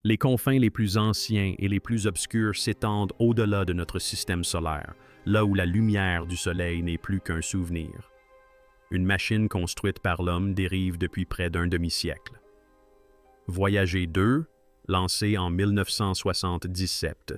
Les confins les plus anciens et les plus obscurs s'étendent au-delà de notre système solaire, là où la lumière du Soleil n'est plus qu'un souvenir. Une machine construite par l'homme dérive depuis près d'un demi-siècle. Voyager 2, lancé en 1977,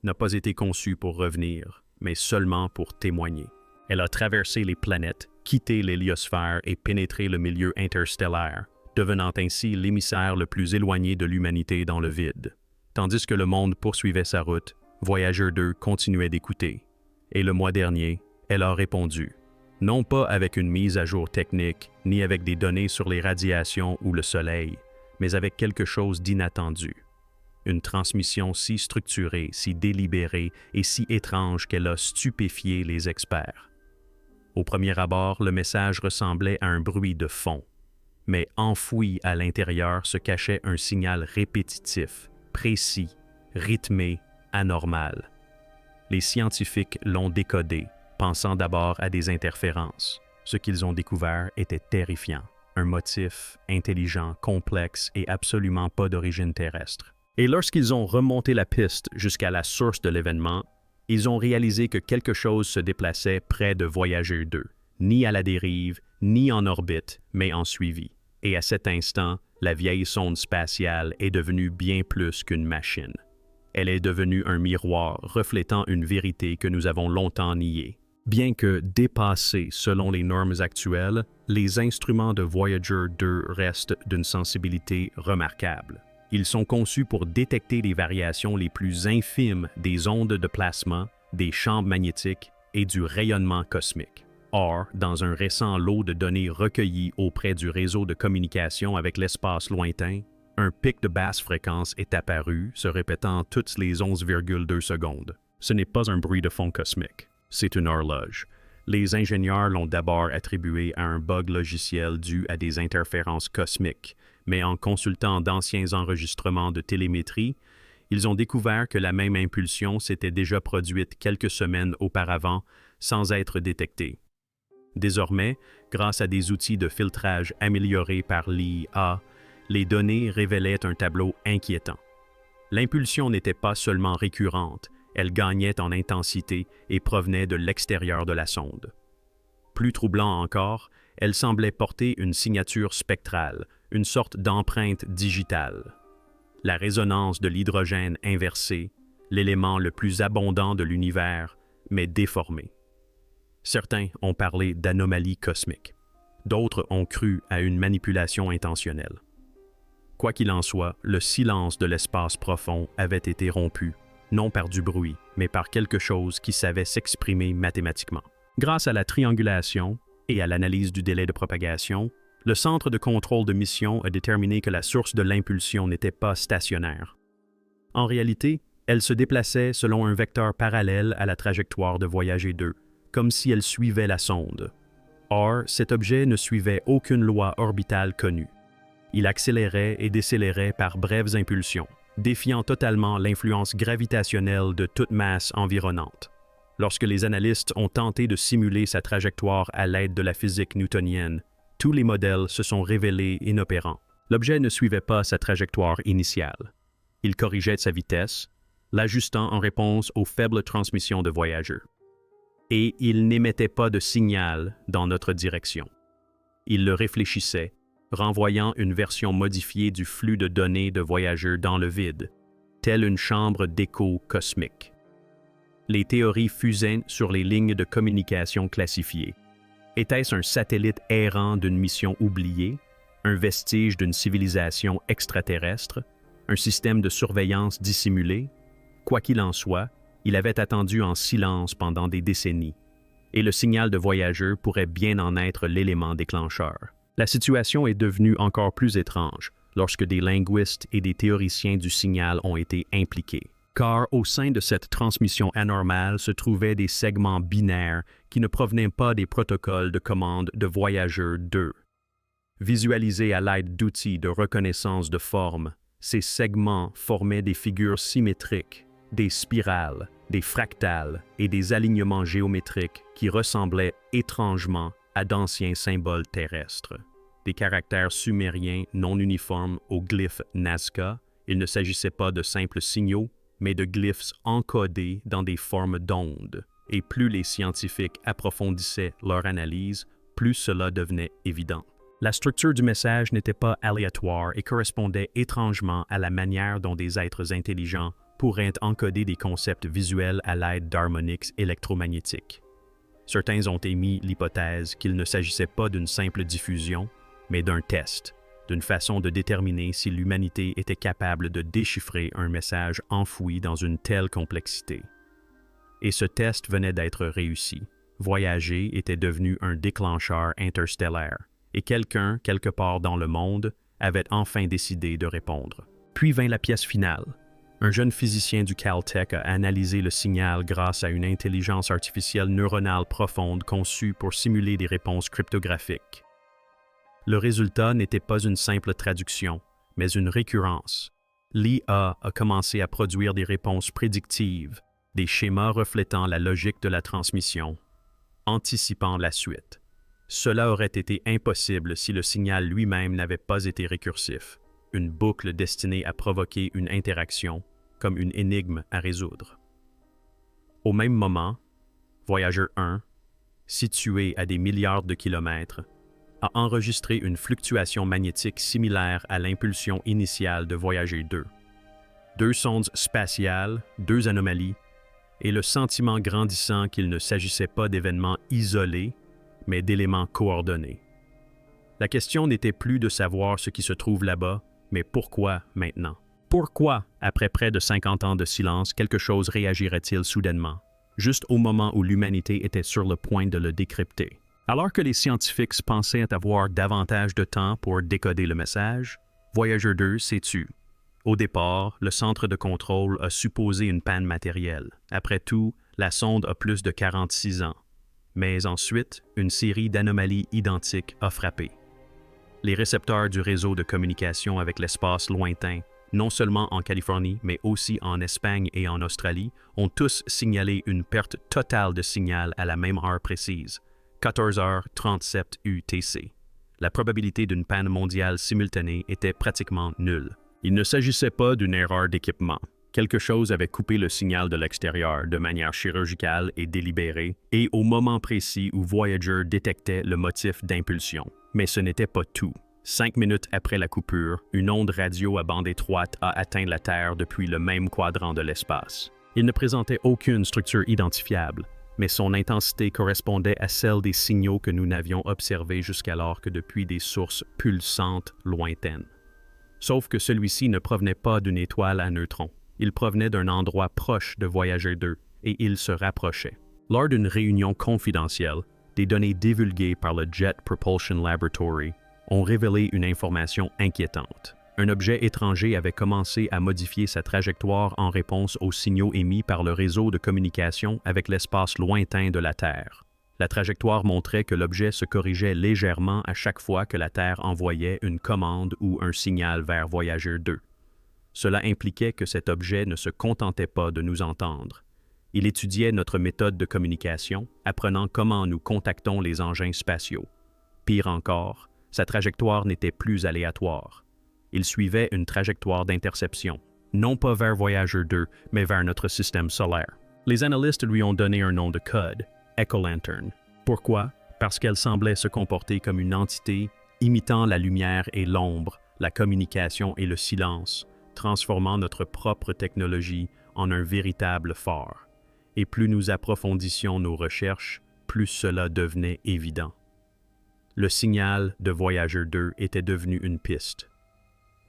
n'a pas été conçue pour revenir, mais seulement pour témoigner. Elle a traversé les planètes, quitté l'héliosphère et pénétré le milieu interstellaire, devenant ainsi l'émissaire le plus éloigné de l'humanité dans le vide. Tandis que le monde poursuivait sa route, Voyager 2 continuait d'écouter. Et le mois dernier, elle a répondu. Non pas avec une mise à jour technique, ni avec des données sur les radiations ou le Soleil, mais avec quelque chose d'inattendu. Une transmission si structurée, si délibérée et si étrange qu'elle a stupéfié les experts. Au premier abord, le message ressemblait à un bruit de fond. Mais enfoui à l'intérieur se cachait un signal répétitif, précis, rythmé, anormal. Les scientifiques l'ont décodé, pensant d'abord à des interférences. Ce qu'ils ont découvert était terrifiant. Un motif intelligent, complexe et absolument pas d'origine terrestre. Et lorsqu'ils ont remonté la piste jusqu'à la source de l'événement, ils ont réalisé que quelque chose se déplaçait près de Voyager 2, ni à la dérive, ni en orbite, mais en suivi. Et à cet instant, la vieille sonde spatiale est devenue bien plus qu'une machine. Elle est devenue un miroir reflétant une vérité que nous avons longtemps niée. Bien que dépassés selon les normes actuelles, les instruments de Voyager 2 restent d'une sensibilité remarquable. Ils sont conçus pour détecter les variations les plus infimes des ondes de plasma, des champs magnétiques et du rayonnement cosmique. Or, dans un récent lot de données recueillies auprès du réseau de communication avec l'espace lointain, un pic de basse fréquence est apparu, se répétant toutes les 11,2 secondes. Ce n'est pas un bruit de fond cosmique, c'est une horloge. Les ingénieurs l'ont d'abord attribué à un bug logiciel dû à des interférences cosmiques, mais en consultant d'anciens enregistrements de télémétrie, ils ont découvert que la même impulsion s'était déjà produite quelques semaines auparavant sans être détectée. Désormais, grâce à des outils de filtrage améliorés par l'IA, les données révélaient un tableau inquiétant. L'impulsion n'était pas seulement récurrente, elle gagnait en intensité et provenait de l'extérieur de la sonde. Plus troublant encore, elle semblait porter une signature spectrale, une sorte d'empreinte digitale. La résonance de l'hydrogène inversé, l'élément le plus abondant de l'univers, mais déformé. Certains ont parlé d'anomalie cosmique. D'autres ont cru à une manipulation intentionnelle. Quoi qu'il en soit, le silence de l'espace profond avait été rompu, non par du bruit, mais par quelque chose qui savait s'exprimer mathématiquement. Grâce à la triangulation et à l'analyse du délai de propagation, le centre de contrôle de mission a déterminé que la source de l'impulsion n'était pas stationnaire. En réalité, elle se déplaçait selon un vecteur parallèle à la trajectoire de Voyager 2, comme si elle suivait la sonde. Or, cet objet ne suivait aucune loi orbitale connue. Il accélérait et décélérait par brèves impulsions, défiant totalement l'influence gravitationnelle de toute masse environnante. Lorsque les analystes ont tenté de simuler sa trajectoire à l'aide de la physique newtonienne, tous les modèles se sont révélés inopérants. L'objet ne suivait pas sa trajectoire initiale. Il corrigeait sa vitesse, l'ajustant en réponse aux faibles transmissions de Voyager. Et il n'émettait pas de signal dans notre direction. Il le réfléchissait, renvoyant une version modifiée du flux de données de Voyager dans le vide, telle une chambre d'écho cosmique. Les théories fusaient sur les lignes de communication classifiées. Était-ce un satellite errant d'une mission oubliée, un vestige d'une civilisation extraterrestre, un système de surveillance dissimulé? Quoi qu'il en soit, il avait attendu en silence pendant des décennies, et le signal de Voyager pourrait bien en être l'élément déclencheur. La situation est devenue encore plus étrange lorsque des linguistes et des théoriciens du signal ont été impliqués. Car au sein de cette transmission anormale se trouvaient des segments binaires qui ne provenaient pas des protocoles de commande de Voyager 2. Visualisés à l'aide d'outils de reconnaissance de forme, ces segments formaient des figures symétriques, des spirales, des fractales et des alignements géométriques qui ressemblaient étrangement à d'anciens symboles terrestres. Des caractères sumériens non uniformes aux glyphes Nazca Il ne s'agissait pas de simples signaux, mais de glyphes encodés dans des formes d'ondes. Et plus les scientifiques approfondissaient leur analyse, plus cela devenait évident. La structure du message n'était pas aléatoire et correspondait étrangement à la manière dont des êtres intelligents pourraient encoder des concepts visuels à l'aide d'harmoniques électromagnétiques. Certains ont émis l'hypothèse qu'il ne s'agissait pas d'une simple diffusion, mais d'un test, d'une façon de déterminer si l'humanité était capable de déchiffrer un message enfoui dans une telle complexité. Et ce test venait d'être réussi. Voyager était devenu un déclencheur interstellaire, et quelqu'un, quelque part dans le monde, avait enfin décidé de répondre. Puis vint la pièce finale. Un jeune physicien du Caltech a analysé le signal grâce à une intelligence artificielle neuronale profonde conçue pour simuler des réponses cryptographiques. Le résultat n'était pas une simple traduction, mais une récurrence. L'IA a commencé à produire des réponses prédictives, des schémas reflétant la logique de la transmission, anticipant la suite. Cela aurait été impossible si le signal lui-même n'avait pas été récursif, une boucle destinée à provoquer une interaction, comme une énigme à résoudre. Au même moment, Voyager 1, situé à des milliards de kilomètres, a enregistré une fluctuation magnétique similaire à l'impulsion initiale de Voyager 2. Deux sondes spatiales, deux anomalies, et le sentiment grandissant qu'il ne s'agissait pas d'événements isolés, mais d'éléments coordonnés. La question n'était plus de savoir ce qui se trouve là-bas, mais pourquoi maintenant? Pourquoi, après près de 50 ans de silence, quelque chose réagirait-il soudainement, juste au moment où l'humanité était sur le point de le décrypter? Alors que les scientifiques pensaient avoir davantage de temps pour décoder le message, Voyager 2 s'est tu. Au départ, le centre de contrôle a supposé une panne matérielle. Après tout, la sonde a plus de 46 ans. Mais ensuite, une série d'anomalies identiques a frappé. Les récepteurs du réseau de communication avec l'espace lointain, non seulement en Californie, mais aussi en Espagne et en Australie, ont tous signalé une perte totale de signal à la même heure précise, 14h37 UTC. La probabilité d'une panne mondiale simultanée était pratiquement nulle. Il ne s'agissait pas d'une erreur d'équipement. Quelque chose avait coupé le signal de l'extérieur de manière chirurgicale et délibérée, et au moment précis où Voyager détectait le motif d'impulsion. Mais ce n'était pas tout. 5 minutes après la coupure, une onde radio à bande étroite a atteint la Terre depuis le même quadrant de l'espace. Il ne présentait aucune structure identifiable, mais son intensité correspondait à celle des signaux que nous n'avions observés jusqu'alors que depuis des sources pulsantes lointaines. Sauf que celui-ci ne provenait pas d'une étoile à neutrons. Il provenait d'un endroit proche de Voyager 2 et il se rapprochait. Lors d'une réunion confidentielle, des données divulguées par le Jet Propulsion Laboratory ont révélé une information inquiétante. Un objet étranger avait commencé à modifier sa trajectoire en réponse aux signaux émis par le réseau de communication avec l'espace lointain de la Terre. La trajectoire montrait que l'objet se corrigeait légèrement à chaque fois que la Terre envoyait une commande ou un signal vers Voyager 2. Cela impliquait que cet objet ne se contentait pas de nous entendre. Il étudiait notre méthode de communication, apprenant comment nous contactons les engins spatiaux. Pire encore, sa trajectoire n'était plus aléatoire. Il suivait une trajectoire d'interception, non pas vers Voyager 2, mais vers notre système solaire. Les analystes lui ont donné un nom de code, Echo-Lantern. Pourquoi? Parce qu'elle semblait se comporter comme une entité imitant la lumière et l'ombre, la communication et le silence, transformant notre propre technologie en un véritable phare. Et plus nous approfondissions nos recherches, plus cela devenait évident. Le signal de Voyager 2 était devenu une piste.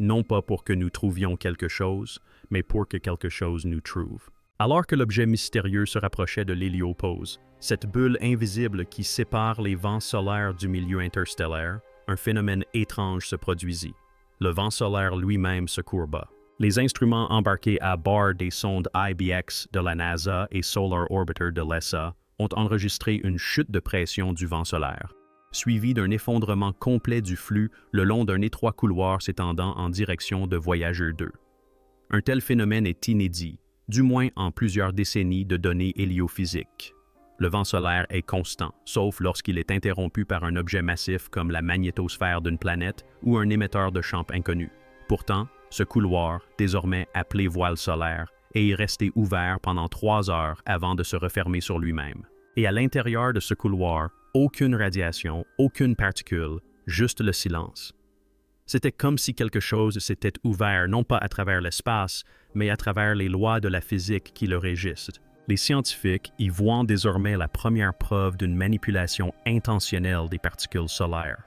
Non pas pour que nous trouvions quelque chose, mais pour que quelque chose nous trouve. Alors que l'objet mystérieux se rapprochait de l'héliopause, cette bulle invisible qui sépare les vents solaires du milieu interstellaire, un phénomène étrange se produisit. Le vent solaire lui-même se courba. Les instruments embarqués à bord des sondes IBX de la NASA et Solar Orbiter de l'ESA ont enregistré une chute de pression du vent solaire, suivi d'un effondrement complet du flux le long d'un étroit couloir s'étendant en direction de Voyager 2. Un tel phénomène est inédit, du moins en plusieurs décennies de données héliophysiques. Le vent solaire est constant, sauf lorsqu'il est interrompu par un objet massif comme la magnétosphère d'une planète ou un émetteur de champ inconnu. Pourtant, Ce couloir, désormais appelé voile solaire, est resté ouvert pendant 3 heures avant de se refermer sur lui-même. Et à l'intérieur de ce couloir, aucune radiation, aucune particule, juste le silence. C'était comme si quelque chose s'était ouvert non pas à travers l'espace, mais à travers les lois de la physique qui le régissent. Les scientifiques y voient désormais la première preuve d'une manipulation intentionnelle des particules solaires.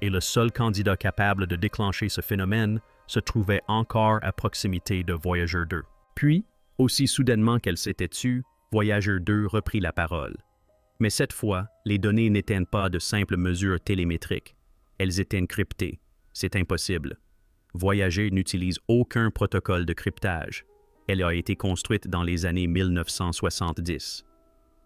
Et le seul candidat capable de déclencher ce phénomène se trouvait encore à proximité de Voyager 2. Puis, aussi soudainement qu'elle s'était tue, Voyager 2 reprit la parole. Mais cette fois, les données n'étaient pas de simples mesures télémétriques. Elles étaient encryptées. C'est impossible. Voyager n'utilise aucun protocole de cryptage. Elle a été construite dans les années 1970.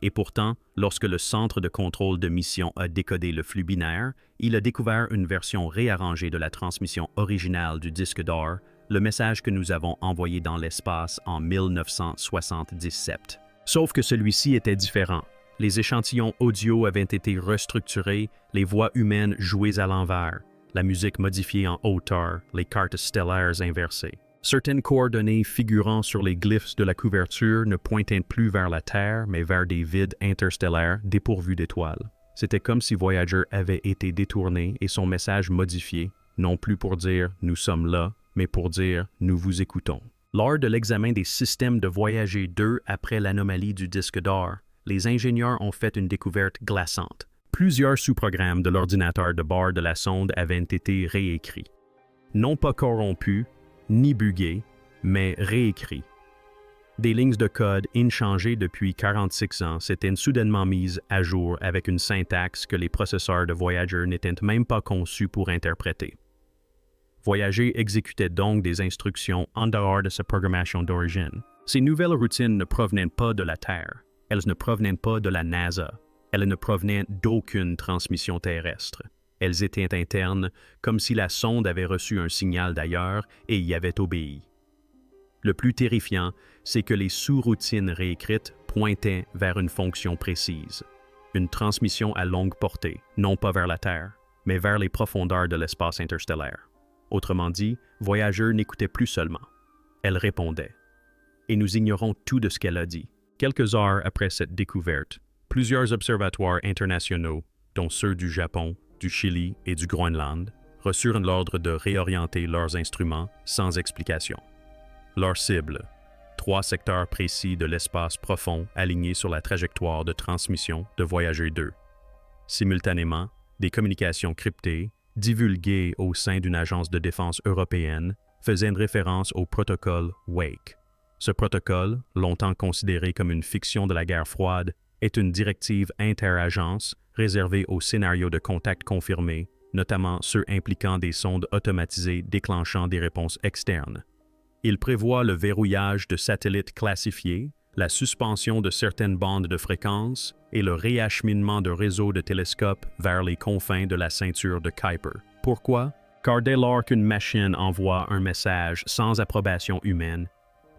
Et pourtant, lorsque le centre de contrôle de mission a décodé le flux binaire, il a découvert une version réarrangée de la transmission originale du disque d'or, le message que nous avons envoyé dans l'espace en 1977. Sauf que celui-ci était différent. Les échantillons audio avaient été restructurés, les voix humaines jouées à l'envers, la musique modifiée en hauteur, les cartes stellaires inversées. Certaines coordonnées figurant sur les glyphes de la couverture ne pointaient plus vers la Terre, mais vers des vides interstellaires dépourvus d'étoiles. C'était comme si Voyager avait été détourné et son message modifié, non plus pour dire « nous sommes là », mais pour dire « nous vous écoutons ». Lors de l'examen des systèmes de Voyager 2 après l'anomalie du disque d'or, les ingénieurs ont fait une découverte glaçante. Plusieurs sous-programmes de l'ordinateur de bord de la sonde avaient été réécrits. Non pas corrompus, ni buggés, mais réécrits. Des lignes de code inchangées depuis 46 ans s'étaient soudainement mises à jour avec une syntaxe que les processeurs de Voyager n'étaient même pas conçus pour interpréter. Voyager exécutait donc des instructions en dehors de sa programmation d'origine. Ces nouvelles routines ne provenaient pas de la Terre, elles ne provenaient pas de la NASA, elles ne provenaient d'aucune transmission terrestre. Elles étaient internes, comme si la sonde avait reçu un signal d'ailleurs et y avait obéi. Le plus terrifiant, c'est que les sous-routines réécrites pointaient vers une fonction précise. Une transmission à longue portée, non pas vers la Terre, mais vers les profondeurs de l'espace interstellaire. Autrement dit, Voyager n'écoutait plus seulement. Elle répondait. Et nous ignorons tout de ce qu'elle a dit. Quelques heures après cette découverte, plusieurs observatoires internationaux, dont ceux du Japon, du Chili et du Groenland, reçurent l'ordre de réorienter leurs instruments sans explication. Leur cible, 3 secteurs précis de l'espace profond alignés sur la trajectoire de transmission de Voyager 2. Simultanément, des communications cryptées, divulguées au sein d'une agence de défense européenne, faisaient une référence au protocole Wake. Ce protocole, longtemps considéré comme une fiction de la guerre froide, est une directive interagence réservée aux scénarios de contact confirmés, notamment ceux impliquant des sondes automatisées déclenchant des réponses externes. Il prévoit le verrouillage de satellites classifiés, la suspension de certaines bandes de fréquences et le réacheminement de réseaux de télescopes vers les confins de la ceinture de Kuiper. Pourquoi? Car dès lors qu'une machine envoie un message sans approbation humaine,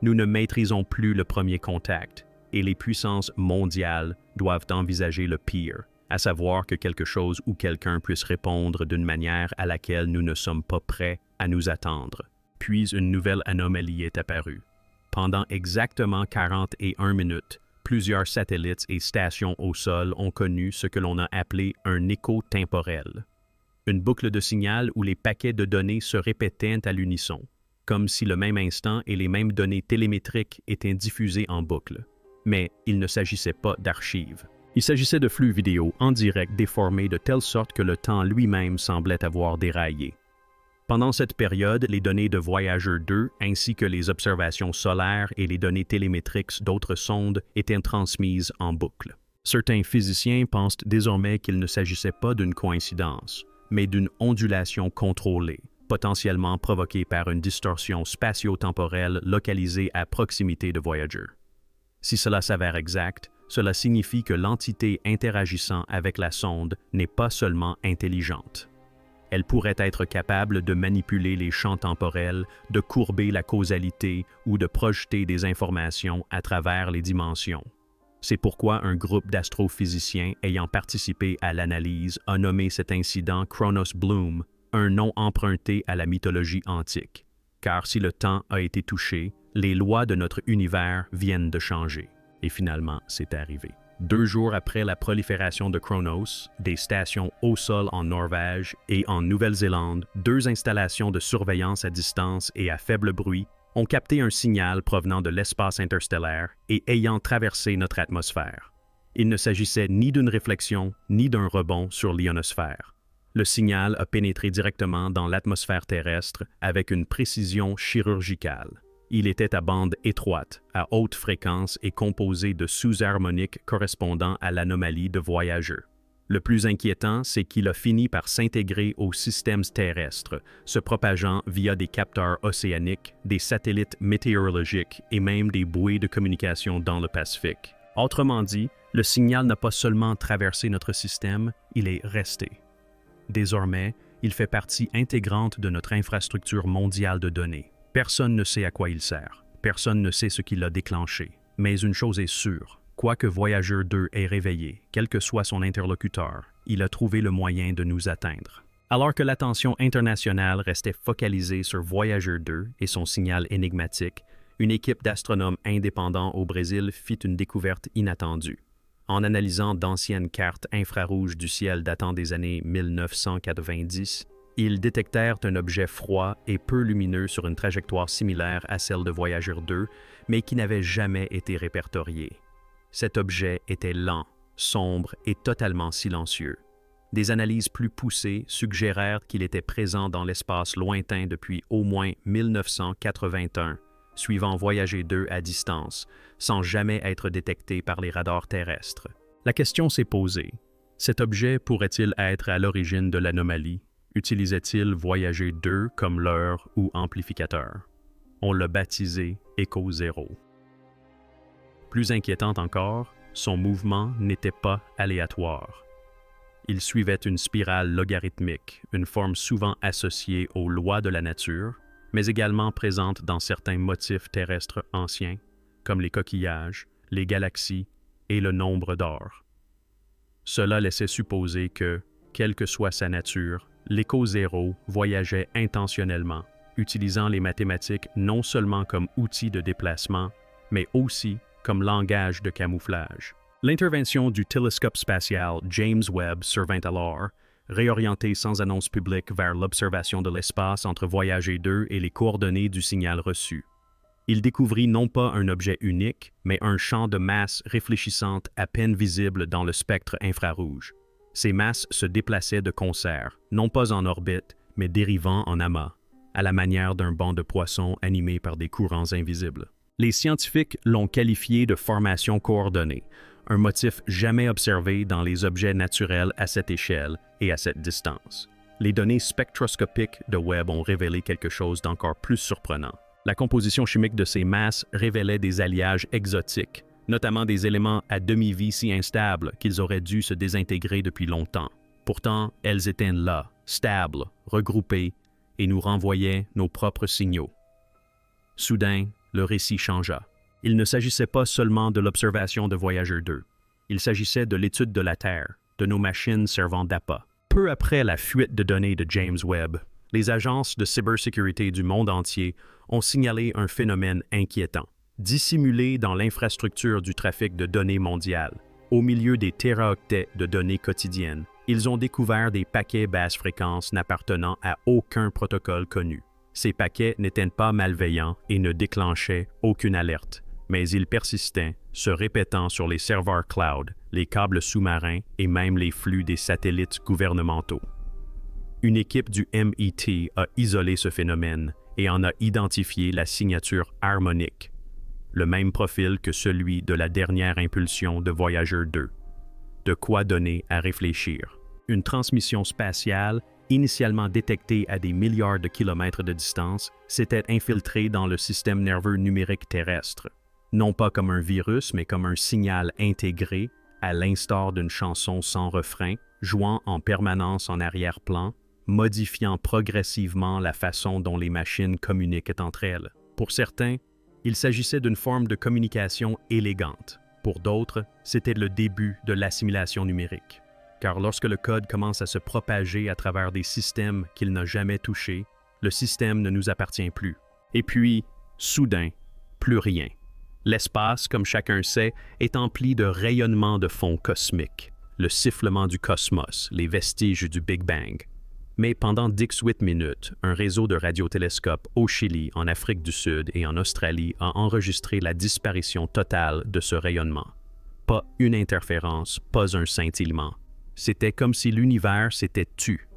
nous ne maîtrisons plus le premier contact et les puissances mondiales doivent envisager le pire, à savoir que quelque chose ou quelqu'un puisse répondre d'une manière à laquelle nous ne sommes pas prêts à nous attendre. Puis une nouvelle anomalie est apparue. Pendant exactement 41 minutes, plusieurs satellites et stations au sol ont connu ce que l'on a appelé un écho temporel. Une boucle de signal où les paquets de données se répétaient à l'unisson, comme si le même instant et les mêmes données télémétriques étaient diffusées en boucle. Mais il ne s'agissait pas d'archives. Il s'agissait de flux vidéo en direct déformés de telle sorte que le temps lui-même semblait avoir déraillé. Pendant cette période, les données de Voyager 2 ainsi que les observations solaires et les données télémétriques d'autres sondes étaient transmises en boucle. Certains physiciens pensent désormais qu'il ne s'agissait pas d'une coïncidence, mais d'une ondulation contrôlée, potentiellement provoquée par une distorsion spatio-temporelle localisée à proximité de Voyager. Si cela s'avère exact, cela signifie que l'entité interagissant avec la sonde n'est pas seulement intelligente. Elle pourrait être capable de manipuler les champs temporels, de courber la causalité ou de projeter des informations à travers les dimensions. C'est pourquoi un groupe d'astrophysiciens ayant participé à l'analyse a nommé cet incident Chronos Bloom, un nom emprunté à la mythologie antique. car si le temps a été touché, les lois de notre univers viennent de changer. Et finalement, c'est arrivé. 2 jours après la prolifération de Chronos, des stations au sol en Norvège et en Nouvelle-Zélande, 2 installations de surveillance à distance et à faible bruit ont capté un signal provenant de l'espace interstellaire et ayant traversé notre atmosphère. Il ne s'agissait ni d'une réflexion ni d'un rebond sur l'ionosphère. Le signal a pénétré directement dans l'atmosphère terrestre avec une précision chirurgicale. Il était à bande étroite, à haute fréquence et composé de sous-harmoniques correspondant à l'anomalie de Voyager. Le plus inquiétant, c'est qu'il a fini par s'intégrer aux systèmes terrestres, se propageant via des capteurs océaniques, des satellites météorologiques et même des bouées de communication dans le Pacifique. Autrement dit, le signal n'a pas seulement traversé notre système, il est resté. Désormais, il fait partie intégrante de notre infrastructure mondiale de données. Personne ne sait à quoi il sert. Personne ne sait ce qui l'a déclenché. Mais une chose est sûre, quoi que Voyager 2 ait réveillé, quel que soit son interlocuteur, il a trouvé le moyen de nous atteindre. Alors que l'attention internationale restait focalisée sur Voyager 2 et son signal énigmatique, une équipe d'astronomes indépendants au Brésil fit une découverte inattendue. En analysant d'anciennes cartes infrarouges du ciel datant des années 1990, ils détectèrent un objet froid et peu lumineux sur une trajectoire similaire à celle de Voyager 2, mais qui n'avait jamais été répertorié. Cet objet était lent, sombre et totalement silencieux. Des analyses plus poussées suggérèrent qu'il était présent dans l'espace lointain depuis au moins 1981, suivant Voyager 2 à distance, sans jamais être détecté par les radars terrestres. La question s'est posée. Cet objet pourrait-il être à l'origine de l'anomalie? Utilisait-il Voyager 2 comme leurre ou amplificateur? On l'a baptisé Echo Zero. Plus inquiétant encore, son mouvement n'était pas aléatoire. Il suivait une spirale logarithmique, une forme souvent associée aux lois de la nature, mais également présente dans certains motifs terrestres anciens, comme les coquillages, les galaxies et le nombre d'or. Cela laissait supposer que, quelle que soit sa nature, l'Echo Zero voyageait intentionnellement, utilisant les mathématiques non seulement comme outil de déplacement, mais aussi comme langage de camouflage. L'intervention du télescope spatial James Webb survint alors, réorienté sans annonce publique vers l'observation de l'espace entre Voyager 2 et les coordonnées du signal reçu. Il découvrit non pas un objet unique, mais un champ de masse réfléchissante à peine visible dans le spectre infrarouge. Ces masses se déplaçaient de concert, non pas en orbite, mais dérivant en amas, à la manière d'un banc de poissons animé par des courants invisibles. Les scientifiques l'ont qualifié de formation coordonnée, un motif jamais observé dans les objets naturels à cette échelle et à cette distance. Les données spectroscopiques de Webb ont révélé quelque chose d'encore plus surprenant. La composition chimique de ces masses révélait des alliages exotiques, notamment des éléments à demi-vie si instables qu'ils auraient dû se désintégrer depuis longtemps. Pourtant, elles étaient là, stables, regroupées, et nous renvoyaient nos propres signaux. Soudain, le récit changea. Il ne s'agissait pas seulement de l'observation de Voyager 2. Il s'agissait de l'étude de la Terre, de nos machines servant d'appât. Peu après la fuite de données de James Webb, les agences de cybersécurité du monde entier ont signalé un phénomène inquiétant. Dissimulé dans l'infrastructure du trafic de données mondial, au milieu des téraoctets de données quotidiennes, ils ont découvert des paquets basse fréquence n'appartenant à aucun protocole connu. Ces paquets n'étaient pas malveillants et ne déclenchaient aucune alerte, mais ils persistaient, se répétant sur les serveurs cloud, les câbles sous-marins et même les flux des satellites gouvernementaux. Une équipe du MIT a isolé ce phénomène et en a identifié la signature harmonique, le même profil que celui de la dernière impulsion de Voyager 2. De quoi donner à réfléchir. Une transmission spatiale, initialement détectée à des milliards de kilomètres de distance, s'était infiltrée dans le système nerveux numérique terrestre, non pas comme un virus, mais comme un signal intégré, à l'instar d'une chanson sans refrain, jouant en permanence en arrière-plan, modifiant progressivement la façon dont les machines communiquent entre elles. Pour certains, il s'agissait d'une forme de communication élégante. Pour d'autres, c'était le début de l'assimilation numérique. Car lorsque le code commence à se propager à travers des systèmes qu'il n'a jamais touchés, le système ne nous appartient plus. Et puis, soudain, plus rien. L'espace, comme chacun sait, est empli de rayonnements de fond cosmiques, le sifflement du cosmos, les vestiges du Big Bang. Mais pendant 18 minutes, un réseau de radiotélescopes au Chili, en Afrique du Sud et en Australie a enregistré la disparition totale de ce rayonnement. Pas une interférence, pas un scintillement. C'était comme si l'univers s'était tu.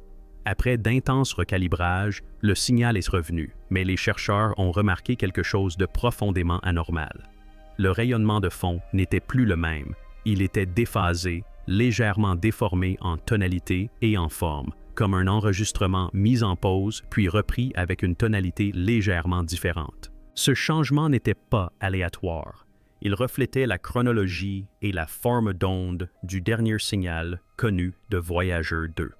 Après d'intenses recalibrages, le signal est revenu, mais les chercheurs ont remarqué quelque chose de profondément anormal. Le rayonnement de fond n'était plus le même. Il était déphasé, légèrement déformé en tonalité et en forme, comme un enregistrement mis en pause puis repris avec une tonalité légèrement différente. Ce changement n'était pas aléatoire. Il reflétait la chronologie et la forme d'onde du dernier signal connu de Voyager 2.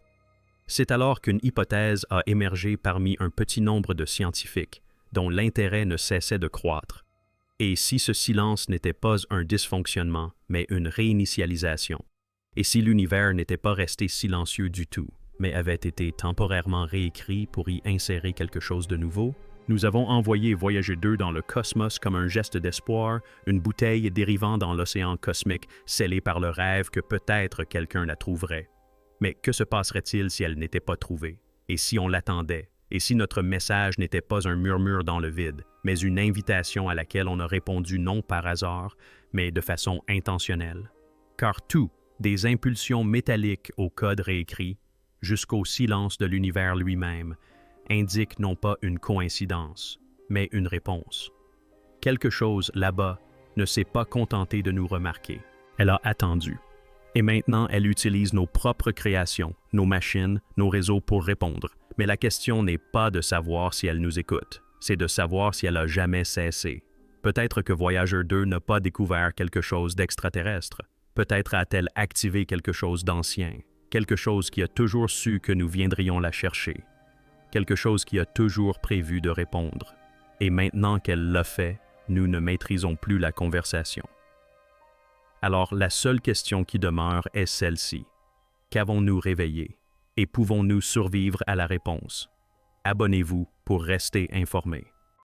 C'est alors qu'une hypothèse a émergé parmi un petit nombre de scientifiques, dont l'intérêt ne cessait de croître. Et si ce silence n'était pas un dysfonctionnement, mais une réinitialisation? Et si l'univers n'était pas resté silencieux du tout, mais avait été temporairement réécrit pour y insérer quelque chose de nouveau? Nous avons envoyé Voyager 2 dans le cosmos comme un geste d'espoir, une bouteille dérivant dans l'océan cosmique, scellée par le rêve que peut-être quelqu'un la trouverait. Mais que se passerait-il si elle n'était pas trouvée? Et si on l'attendait? Et si notre message n'était pas un murmure dans le vide, mais une invitation à laquelle on a répondu non par hasard, mais de façon intentionnelle? Car tout, des impulsions métalliques au code réécrit, jusqu'au silence de l'univers lui-même, indique non pas une coïncidence, mais une réponse. Quelque chose là-bas ne s'est pas contenté de nous remarquer. Elle a attendu. Et maintenant, elle utilise nos propres créations, nos machines, nos réseaux pour répondre. Mais la question n'est pas de savoir si elle nous écoute, c'est de savoir si elle a jamais cessé. Peut-être que Voyager 2 n'a pas découvert quelque chose d'extraterrestre. Peut-être a-t-elle activé quelque chose d'ancien, quelque chose qui a toujours su que nous viendrions la chercher, quelque chose qui a toujours prévu de répondre. Et maintenant qu'elle l'a fait, nous ne maîtrisons plus la conversation. Alors la seule question qui demeure est celle-ci. Qu'avons-nous réveillé? Et pouvons-nous survivre à la réponse? Abonnez-vous pour rester informé.